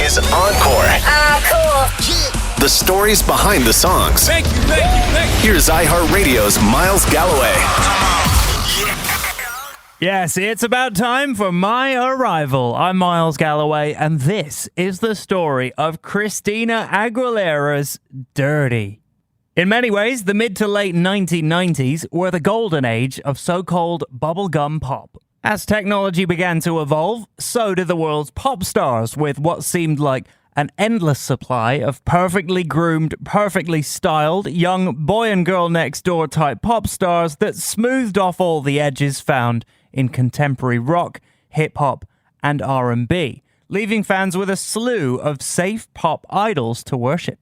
is Encore. Cool. The stories behind the songs. Thank you. Here's iHeartRadio's Miles Galloway. Yes, it's about time for my arrival. I'm Miles Galloway, and this is the story of Christina Aguilera's Dirrty. In many ways, the mid to late 1990s were the golden age of so-called bubblegum pop. As technology began to evolve, so did the world's pop stars, with what seemed like an endless supply of perfectly groomed, perfectly styled, young boy and girl next door type pop stars that smoothed off all the edges found in contemporary rock, hip-hop, and R&B, leaving fans with a slew of safe pop idols to worship.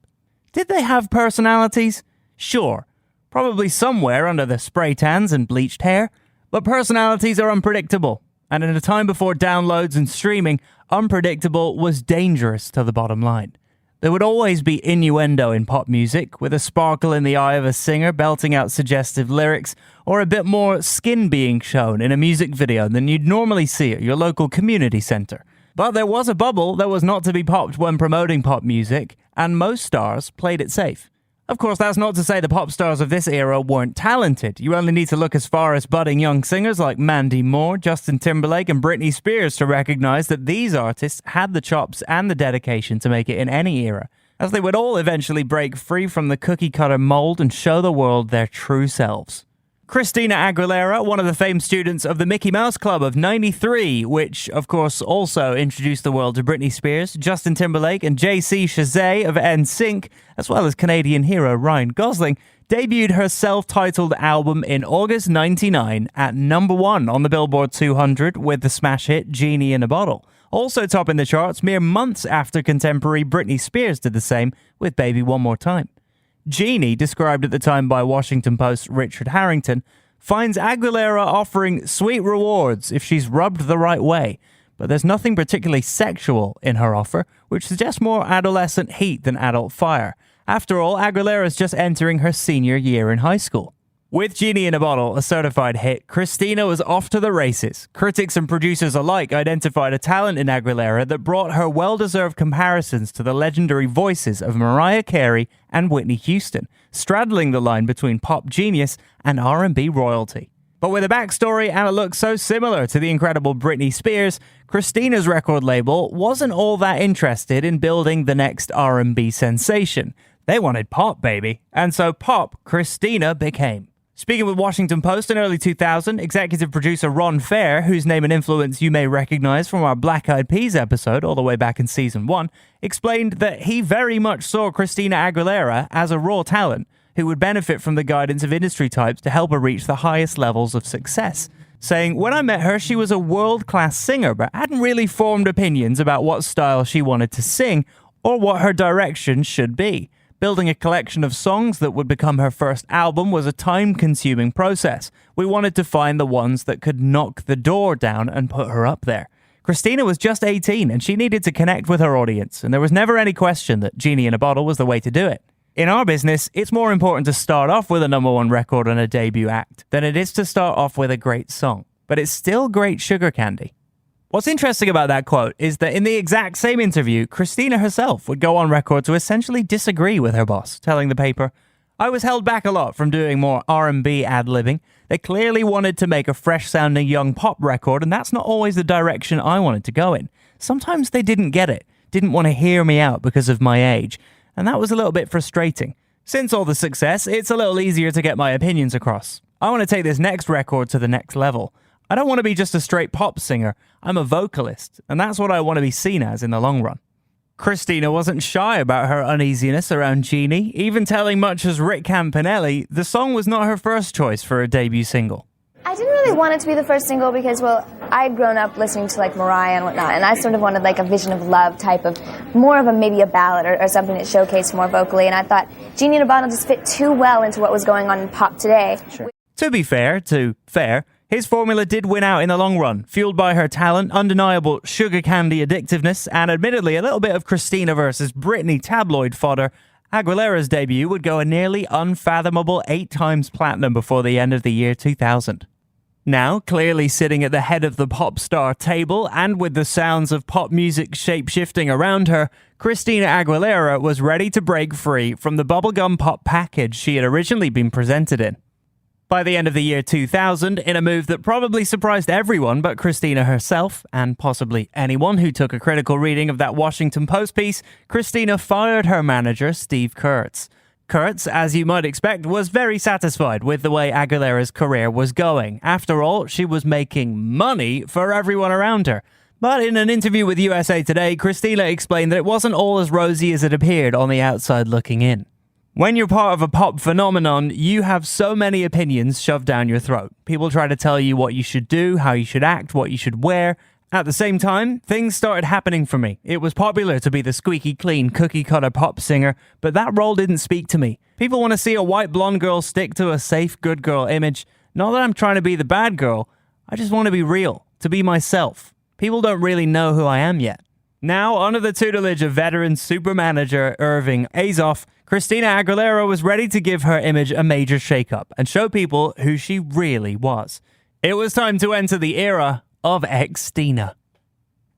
Did they have personalities? Sure, probably somewhere under the spray tans and bleached hair, but personalities are unpredictable, and in a time before downloads and streaming, unpredictable was dangerous to the bottom line. There would always be innuendo in pop music, with a sparkle in the eye of a singer belting out suggestive lyrics, or a bit more skin being shown in a music video than you'd normally see at your local community center. But there was a bubble that was not to be popped when promoting pop music, and most stars played it safe. Of course, that's not to say the pop stars of this era weren't talented. You only need to look as far as budding young singers like Mandy Moore, Justin Timberlake, and Britney Spears to recognize that these artists had the chops and the dedication to make it in any era, as they would all eventually break free from the cookie-cutter mold and show the world their true selves. Christina Aguilera, one of the famed students of the Mickey Mouse Club of '93, which, of course, also introduced the world to Britney Spears, Justin Timberlake, and Chasez of NSYNC, as well as Canadian Hero Ryan Gosling, debuted her self-titled album in August '99 at number 1 on the Billboard 200 with the smash hit Genie in a Bottle, also topping the charts mere months after contemporary Britney Spears did the same with Baby One More Time. Genie, described at the time by Washington Post Richard Harrington, finds Aguilera offering sweet rewards if she's rubbed the right way, but there's nothing particularly sexual in her offer, which suggests more adolescent heat than adult fire. After all, Aguilera's just entering her senior year in high school. With Genie in a Bottle, a certified hit, Christina was off to the races. Critics and producers alike identified a talent in Aguilera that brought her well-deserved comparisons to the legendary voices of Mariah Carey and Whitney Houston, straddling the line between pop genius and R&B royalty. But with a backstory and a look so similar to the incredible Britney Spears, Christina's record label wasn't all that interested in building the next R&B sensation. They wanted pop, baby. And so pop Christina became. Speaking with Washington Post in early 2000, executive producer Ron Fair, whose name and influence you may recognize from our Black Eyed Peas episode all the way back in season 1, explained that he very much saw Christina Aguilera as a raw talent who would benefit from the guidance of industry types to help her reach the highest levels of success, saying, "When I met her, she was a world-class singer, but hadn't really formed opinions about what style she wanted to sing or what her direction should be. Building a collection of songs that would become her first album was a time-consuming process. We wanted to find the ones that could knock the door down and put her up there." Christina was just 18 and she needed to connect with her audience, and there was never any question that Genie in a Bottle was the way to do it. In our business, it's more important to start off with a number 1 record and a debut act than it is to start off with a great song. But it's still great sugar candy. What's interesting about that quote is that in the exact same interview, Christina herself would go on record to essentially disagree with her boss, telling the paper, "I was held back a lot from doing more R&B ad-libbing. They clearly wanted to make a fresh-sounding young pop record, and that's not always the direction I wanted to go in. Sometimes they didn't get it, didn't want to hear me out because of my age, and that was a little bit frustrating. Since all the success, it's a little easier to get my opinions across. I want to take this next record to the next level. I don't want to be just a straight pop singer. I'm a vocalist, and that's what I want to be seen as in the long run." Christina wasn't shy about her uneasiness around Genie, even telling much as Rick Campanelli the song was not her first choice for a debut single. I didn't really want it to be the first single because, well, I'd grown up listening to, like, Mariah and whatnot, and I sort of wanted, like, a Vision of Love type of, more of a, maybe a ballad or something that showcased more vocally, and I thought Genie in a Bottle just fit too well into what was going on in pop today. Sure. To be fair, his formula did win out in the long run, fueled by her talent, undeniable sugar candy addictiveness, and admittedly a little bit of Christina versus Britney tabloid fodder. Aguilera's debut would go a nearly unfathomable 8 times platinum before the end of the year 2000. Now, clearly sitting at the head of the pop star table and with the sounds of pop music shape-shifting around her, Christina Aguilera was ready to break free from the bubblegum pop package she had originally been presented in. By the end of the year 2000, in a move that probably surprised everyone but Christina herself, and possibly anyone who took a critical reading of that Washington Post piece, Christina fired her manager, Steve Kurtz. Kurtz, as you might expect, was very satisfied with the way Aguilera's career was going. After all, she was making money for everyone around her. But in an interview with USA Today, Christina explained that it wasn't all as rosy as it appeared on the outside looking in. When you're part of a pop phenomenon, you have so many opinions shoved down your throat. People try to tell you what you should do, how you should act, what you should wear. At the same time, things started happening for me. It was popular to be the squeaky clean, cookie-cutter pop singer, but that role didn't speak to me. People want to see a white blonde girl stick to a safe, good girl image. Not that I'm trying to be the bad girl. I just want to be real, to be myself. People don't really know who I am yet. Now, under the tutelage of veteran super manager Irving Azoff, Christina Aguilera was ready to give her image a major shake-up and show people who she really was. It was time to enter the era of Xtina.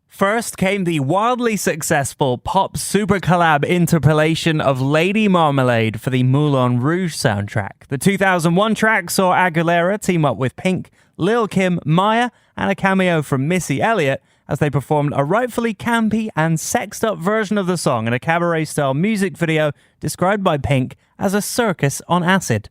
First came the wildly successful pop super collab interpolation of Lady Marmalade for the Moulin Rouge soundtrack. The 2001 track saw Aguilera team up with Pink, Lil' Kim, Maya, and a cameo from Missy Elliott as they performed a rightfully campy and sexed-up version of the song in a cabaret-style music video described by Pink as a circus on acid.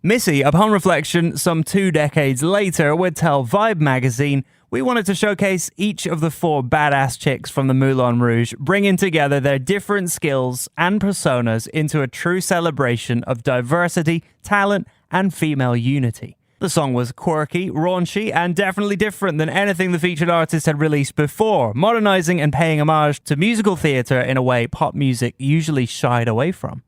Missy, upon reflection some 2 decades later, would tell Vibe magazine, "We wanted to showcase each of the 4 badass chicks from the Moulin Rouge, bringing together their different skills and personas into a true celebration of diversity, talent, and female unity." The song was quirky, raunchy, and definitely different than anything the featured artist had released before, modernizing and paying homage to musical theater in a way pop music usually shied away from.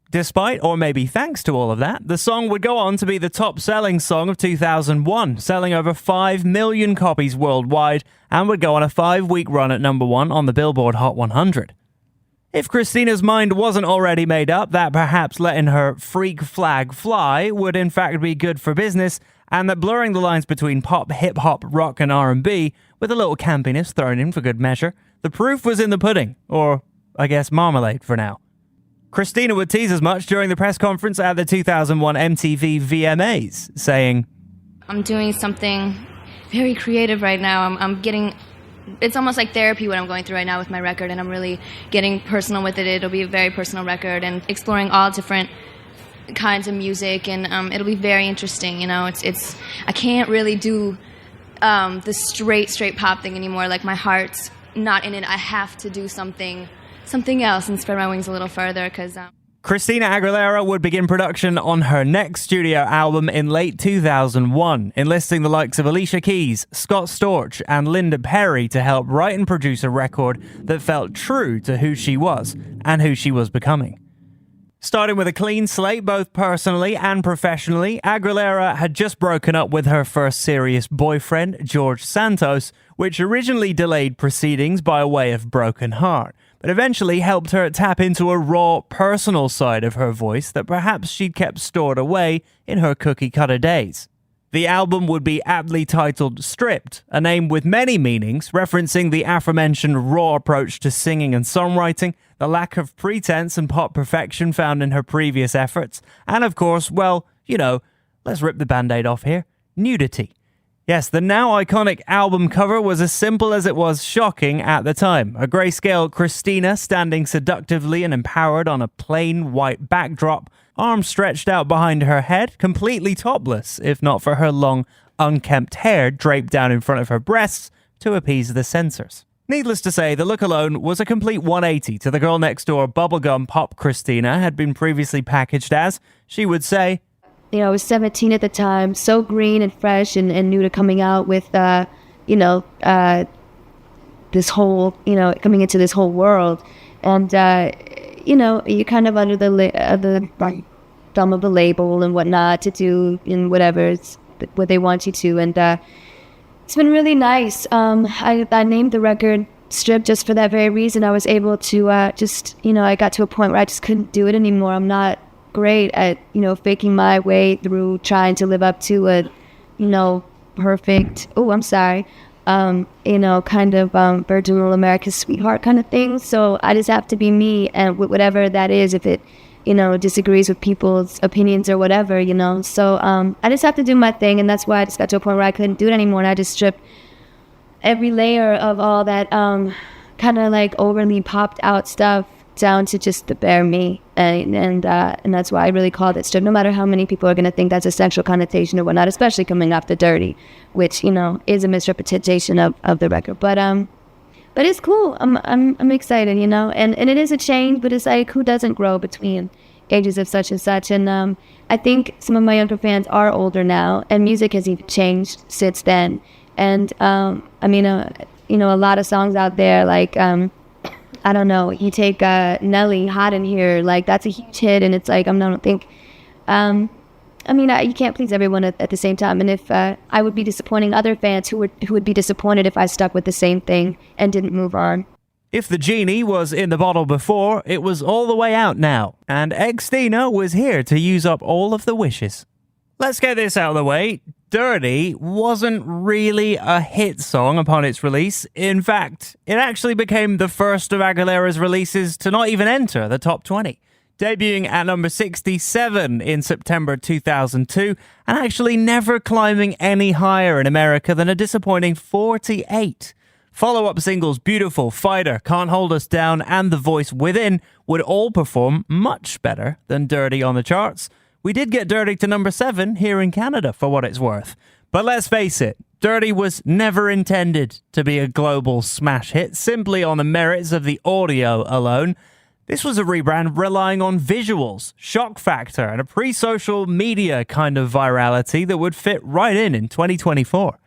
Despite, or maybe thanks to all of that, the song would go on to be the top-selling song of 2001, selling over 5 million copies worldwide, and would go on a 5-week run at number 1 on the Billboard Hot 100. If Christina's mind wasn't already made up that perhaps letting her freak flag fly would in fact be good for business, and that blurring the lines between pop, hip-hop, rock, and R&B, with a little campiness thrown in for good measure, the proof was in the pudding, or, I guess, marmalade for now. Christina would tease as much during the press conference at the 2001 MTV VMAs, saying, "I'm doing something very creative right now. I'm getting, it's almost like therapy what I'm going through right now with my record, and I'm really getting personal with it. It'll be a very personal record and exploring all different kinds of music, and it'll be very interesting. You know, it's I can't really do the straight pop thing anymore. Like, my heart's not in it. I have to do something else and spread my wings a little further because." Christina Aguilera would begin production on her next studio album in late 2001, enlisting the likes of Alicia Keys, Scott Storch, and Linda Perry to help write and produce a record that felt true to who she was and who she was becoming. Starting with a clean slate both personally and professionally, Aguilera had just broken up with her first serious boyfriend, George Santos, which originally delayed proceedings by way of broken heart, but eventually helped her tap into a raw, personal side of her voice that perhaps she'd kept stored away in her cookie-cutter days. The album would be aptly titled Stripped, a name with many meanings, referencing the aforementioned raw approach to singing and songwriting, the lack of pretense and pop perfection found in her previous efforts, and of course, well, you know, let's rip the band-aid off here, nudity. Yes, the now iconic album cover was as simple as it was shocking at the time. A grayscale Christina standing seductively and empowered on a plain white backdrop, arms stretched out behind her head, completely topless, if not for her long, unkempt hair draped down in front of her breasts to appease the censors. Needless to say, the look alone was a complete 180 to the girl next door bubblegum pop Christina had been previously packaged as. She would say, you know, I was 17 at the time, so green and fresh and new to coming out with, this whole, coming into this whole world. And, you're kind of under the thumb of the label and whatnot to do in whatever what they want you to. And it's been really nice. I named the record Strip just for that very reason. I was able to I got to a point where I just couldn't do it anymore. I'm not great at faking my way through trying to live up to a perfect, oh, I'm sorry, kind of virginal America's sweetheart kind of thing. So I just have to be me, and whatever that is, if it, disagrees with people's opinions or whatever, So I just have to do my thing, and that's why I just got to a point where I couldn't do it anymore, and I just stripped every layer of all that kind of like overly popped out stuff down to just the bare me, and that's why I really called it strip. No matter how many people are going to think that's a sexual connotation or whatnot, especially coming off the Dirty, which is a misrepresentation of the record. But it's cool. I'm excited, and it is a change, but it's like, who doesn't grow between ages of such and such? And I think some of my younger fans are older now, and music has even changed since then. And a lot of songs out there, like I don't know, you take Nelly, Hot in Here, like that's a huge hit, and it's like, I don't think, you can't please everyone at the same time, and if I would be disappointing other fans who would be disappointed if I stuck with the same thing and didn't move on. If the genie was in the bottle before, it was all the way out now, and Xtina was here to use up all of the wishes. Let's get this out of the way. Dirty wasn't really a hit song upon its release. In fact, it actually became the first of Aguilera's releases to not even enter the top 20, debuting at number 67 in September 2002, and actually never climbing any higher in America than a disappointing 48. Follow-up singles Beautiful, Fighter, Can't Hold Us Down, and The Voice Within would all perform much better than Dirty on the charts. We did get Dirty to number 7 here in Canada, for what it's worth. But let's face it, Dirty was never intended to be a global smash hit simply on the merits of the audio alone. This was a rebrand relying on visuals, shock factor, and a pre-social media kind of virality that would fit right in 2024.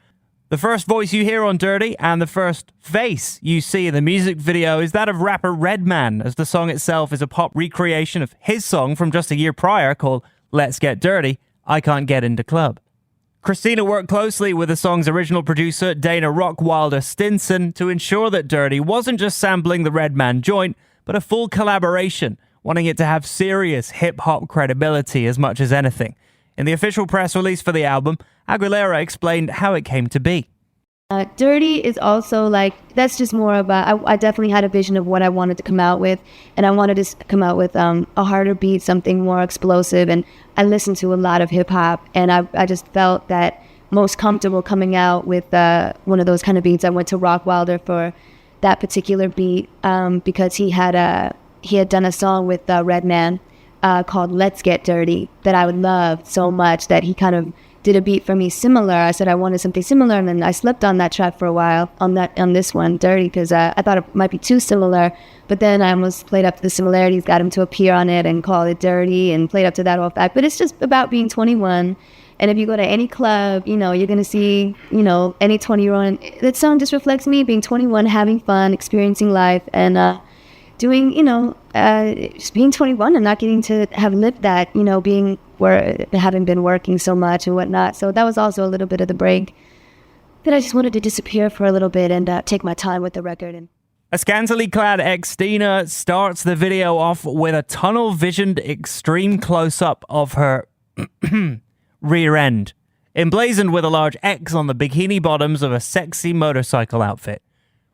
The first voice you hear on Dirty and the first face you see in the music video is that of rapper Redman, as the song itself is a pop recreation of his song from just a year prior called Let's Get Dirty, I Can't Get Into Club. Christina worked closely with the song's original producer, Dana Rockwilder Stinson, to ensure that Dirty wasn't just sampling the Redman joint, but a full collaboration, wanting it to have serious hip-hop credibility as much as anything. In the official press release for the album, Aguilera explained how it came to be. Dirty is also like, that's just more about, I definitely had a vision of what I wanted to come out with, and I wanted to come out with a harder beat, something more explosive, and I listened to a lot of hip-hop, and I just felt that most comfortable coming out with one of those kind of beats. I went to Rockwilder for that particular beat because he had done a song with Redman called Let's Get Dirty that I would love so much that he kind of did a beat for me similar. I said I wanted something similar, and then I slept on that track for a while on this one, Dirty, because I thought it might be too similar, but then I almost played up to the similarities, got him to appear on it and call it Dirty, and played up to that whole fact. But it's just about being 21, and if you go to any club, you're going to see, any 20-year-old. That song just reflects me being 21, having fun, experiencing life, and doing, just being 21 and not getting to have lived that, having been working so much and whatnot. So that was also a little bit of the break that I just wanted to disappear for a little bit and take my time with the record. And a scantily clad Xtina starts the video off with a tunnel-visioned extreme close-up of her rear end, emblazoned with a large X on the bikini bottoms of a sexy motorcycle outfit.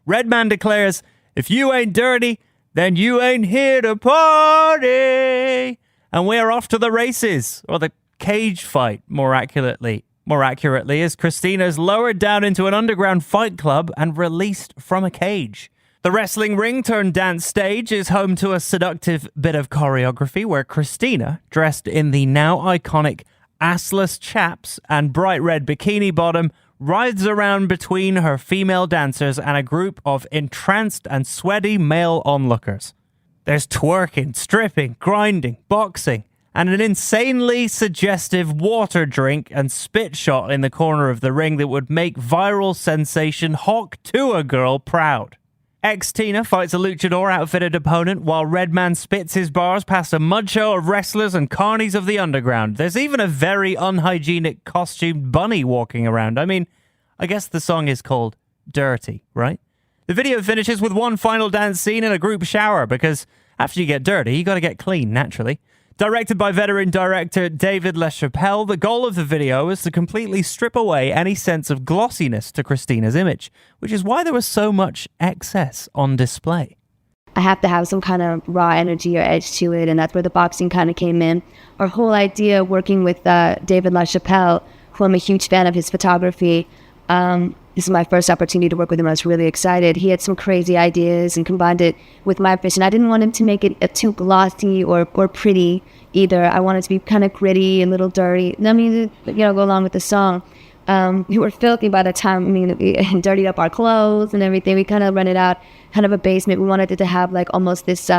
Redman declares, "If you ain't dirty, then you ain't here to party." And we're off to the races, or the cage fight, more accurately, as Christina is lowered down into an underground fight club and released from a cage. The wrestling ring turned dance stage is home to a seductive bit of choreography where Christina, dressed in the now iconic assless chaps and bright red bikini bottom, rides around between her female dancers and a group of entranced and sweaty male onlookers. There's twerking, stripping, grinding, boxing, and an insanely suggestive water drink and spit shot in the corner of the ring that would make viral sensation Hawk Tuah Girl proud. Xtina fights a luchador outfitted opponent while Redman spits his bars past a mud show of wrestlers and carnies of the underground. There's even a very unhygienic costumed bunny walking around. I mean, I guess the song is called Dirty, right? The video finishes with one final dance scene in a group shower because after you get dirty, you got to get clean, naturally. Directed by veteran director David LaChapelle, the goal of the video was to completely strip away any sense of glossiness to Christina's image, which is why there was so much excess on display. I have to have some kind of raw energy or edge to it, and that's where the boxing kind of came in. Our whole idea working with David LaChapelle, who I'm a huge fan of his photography, this is my first opportunity to work with him. I was really excited. He had some crazy ideas and combined it with my vision. I didn't want him to make it too glossy or pretty either. I wanted it to be kind of gritty and a little dirty. I mean, go along with the song. We were filthy by the time, we dirtied up our clothes and everything. We kind of rented out kind of a basement. We wanted it to have like almost this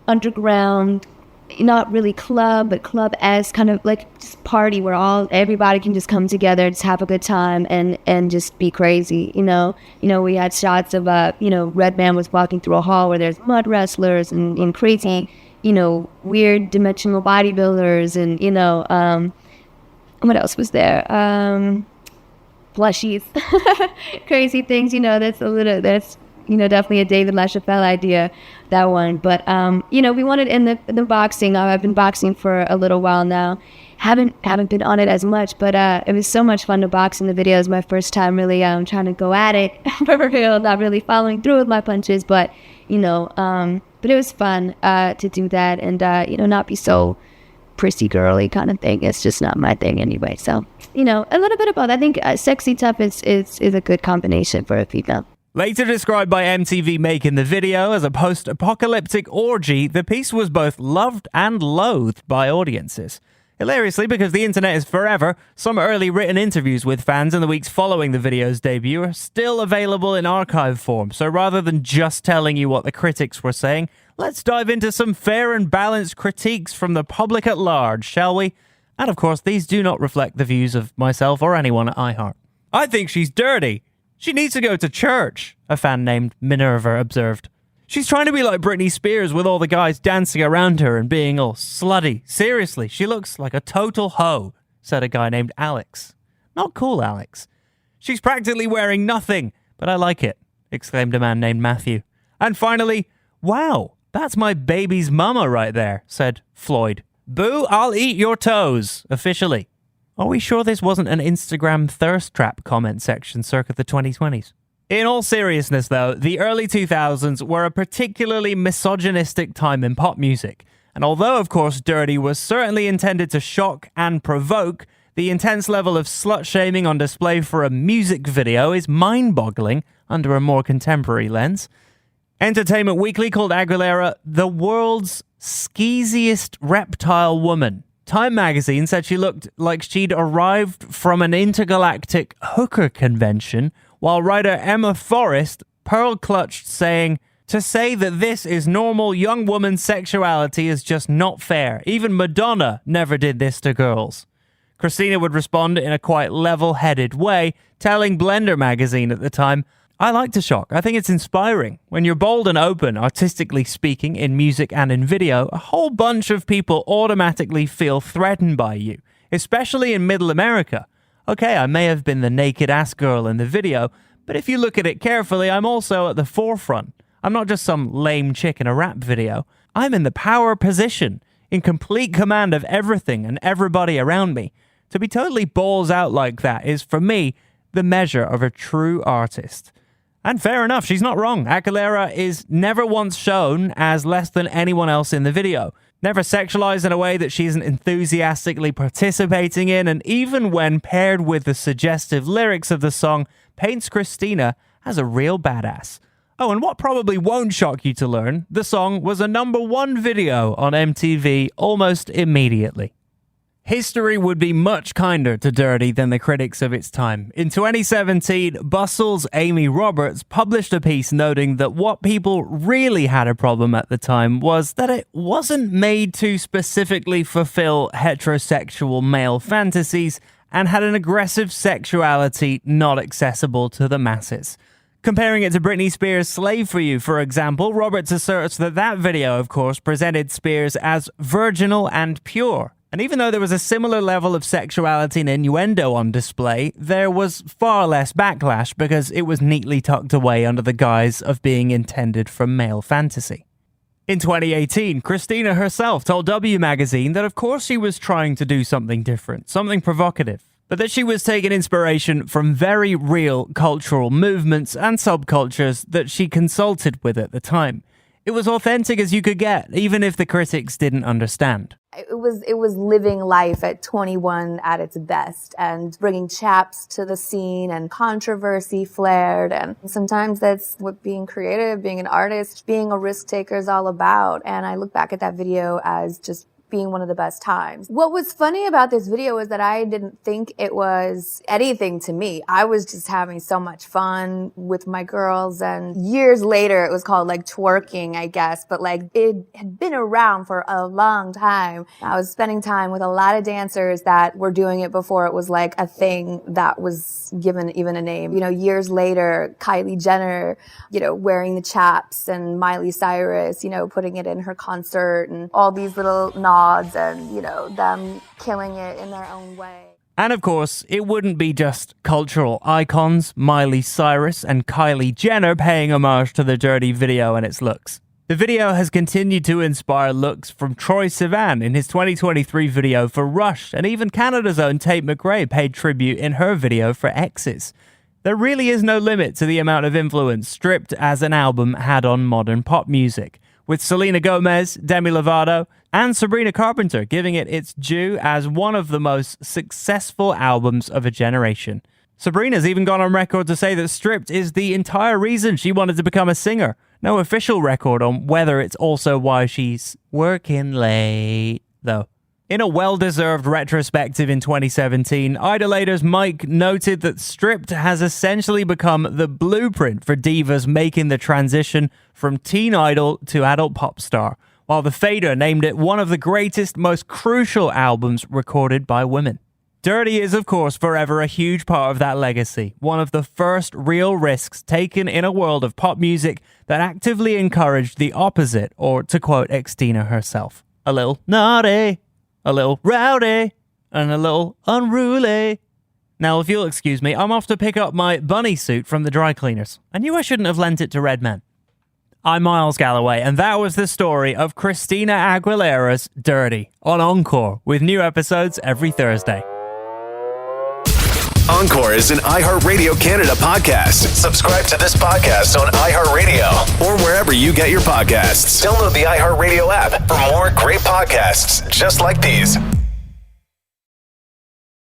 underground, not really club, but club-esque kind of like just party where everybody can just come together, just have a good time and just be crazy, we had shots of, Redman was walking through a hall where there's mud wrestlers and crazy, weird dimensional bodybuilders and, what else was there? Plushies, crazy things, that's definitely a David LaChapelle idea, that one. But, we wanted in the boxing. I've been boxing for a little while now. Haven't been on it as much, but it was so much fun to box in the video. It was my first time really trying to go at it for real, not really following through with my punches, but, but it was fun to do that and, not be so prissy girly kind of thing. It's just not my thing anyway. So, a little bit of both. I think sexy tough is a good combination for a female. Later described by MTV making the video as a post-apocalyptic orgy, the piece was both loved and loathed by audiences. Hilariously, because the internet is forever, some early written interviews with fans in the weeks following the video's debut are still available in archive form, so rather than just telling you what the critics were saying, let's dive into some fair and balanced critiques from the public at large, shall we? And of course, these do not reflect the views of myself or anyone at iHeart. I think she's dirty. She needs to go to church, a fan named Minerva observed. She's trying to be like Britney Spears with all the guys dancing around her and being all slutty. Seriously, she looks like a total hoe, said a guy named Alex. Not cool, Alex. She's practically wearing nothing, but I like it, exclaimed a man named Matthew. And finally, wow, that's my baby's mama right there, said Floyd. Boo, I'll eat your toes, officially. Are we sure this wasn't an Instagram thirst trap comment section circa the 2020s? In all seriousness, though, the early 2000s were a particularly misogynistic time in pop music. And although, of course, Dirty was certainly intended to shock and provoke, the intense level of slut-shaming on display for a music video is mind-boggling under a more contemporary lens. Entertainment Weekly called Aguilera the world's skeeziest reptile woman. Time magazine said she looked like she'd arrived from an intergalactic hooker convention, while writer Emma Forrest pearl-clutched saying, "To say that this is normal young woman's sexuality is just not fair. Even Madonna never did this to girls." Christina would respond in a quite level-headed way, telling Blender magazine at the time, "I like to shock. I think it's inspiring. When you're bold and open, artistically speaking, in music and in video, a whole bunch of people automatically feel threatened by you, especially in Middle America. Okay, I may have been the naked ass girl in the video, but if you look at it carefully, I'm also at the forefront. I'm not just some lame chick in a rap video. I'm in the power position, in complete command of everything and everybody around me. To be totally balls out like that is, for me, the measure of a true artist." And fair enough, she's not wrong. Aguilera is never once shown as less than anyone else in the video. Never sexualized in a way that she isn't enthusiastically participating in, and even when paired with the suggestive lyrics of the song, paints Christina as a real badass. Oh, and what probably won't shock you to learn, the song was a #1 video on MTV almost immediately. History would be much kinder to Dirty than the critics of its time. In 2017, Bustle's Amy Roberts published a piece noting that what people really had a problem at the time was that it wasn't made to specifically fulfill heterosexual male fantasies and had an aggressive sexuality not accessible to the masses. Comparing it to Britney Spears' Slave for You, for example, Roberts asserts that that video, of course, presented Spears as virginal and pure. And even though there was a similar level of sexuality and innuendo on display, there was far less backlash because it was neatly tucked away under the guise of being intended for male fantasy. In 2018, Christina herself told W Magazine that of course she was trying to do something different, something provocative, but that she was taking inspiration from very real cultural movements and subcultures that she consulted with at the time. It was authentic as you could get, even if the critics didn't understand. It was living life at 21 at its best and bringing chaps to the scene and controversy flared. And sometimes that's what being creative, being an artist, being a risk taker is all about. And I look back at that video as just being one of the best times. What was funny about this video is that I didn't think it was anything to me. I was just having so much fun with my girls, and years later it was called like twerking, I guess, but like it had been around for a long time. I was spending time with a lot of dancers that were doing it before it was like a thing that was given even a name. You know, years later, Kylie Jenner, you know, wearing the chaps, and Miley Cyrus, you know, putting it in her concert, and all these little nods and, you know, them killing it in their own way. And of course, it wouldn't be just cultural icons, Miley Cyrus and Kylie Jenner, paying homage to the Dirrty video and its looks. The video has continued to inspire looks from Troye Sivan in his 2023 video for Rush, and even Canada's own Tate McRae paid tribute in her video for X's. There really is no limit to the amount of influence Stripped as an album had on modern pop music, with Selena Gomez, Demi Lovato, and Sabrina Carpenter giving it its due as one of the most successful albums of a generation. Sabrina's even gone on record to say that Stripped is the entire reason she wanted to become a singer. No official record on whether it's also why she's working late, though. In a well-deserved retrospective in 2017, Idolator's Mike noted that Stripped has essentially become the blueprint for divas making the transition from teen idol to adult pop star, while The Fader named it one of the greatest, most crucial albums recorded by women. Dirrty is, of course, forever a huge part of that legacy, one of the first real risks taken in a world of pop music that actively encouraged the opposite, or to quote Xtina herself, a little naughty, a little rowdy, and a little unruly. Now, if you'll excuse me, I'm off to pick up my bunny suit from the dry cleaners. I knew I shouldn't have lent it to Redman. I'm Miles Galloway, and that was the story of Christina Aguilera's Dirrty on Encore, with new episodes every Thursday. Encore is an iHeartRadio Canada podcast. Subscribe to this podcast on iHeartRadio or wherever you get your podcasts. Download the iHeartRadio app for more great podcasts just like these.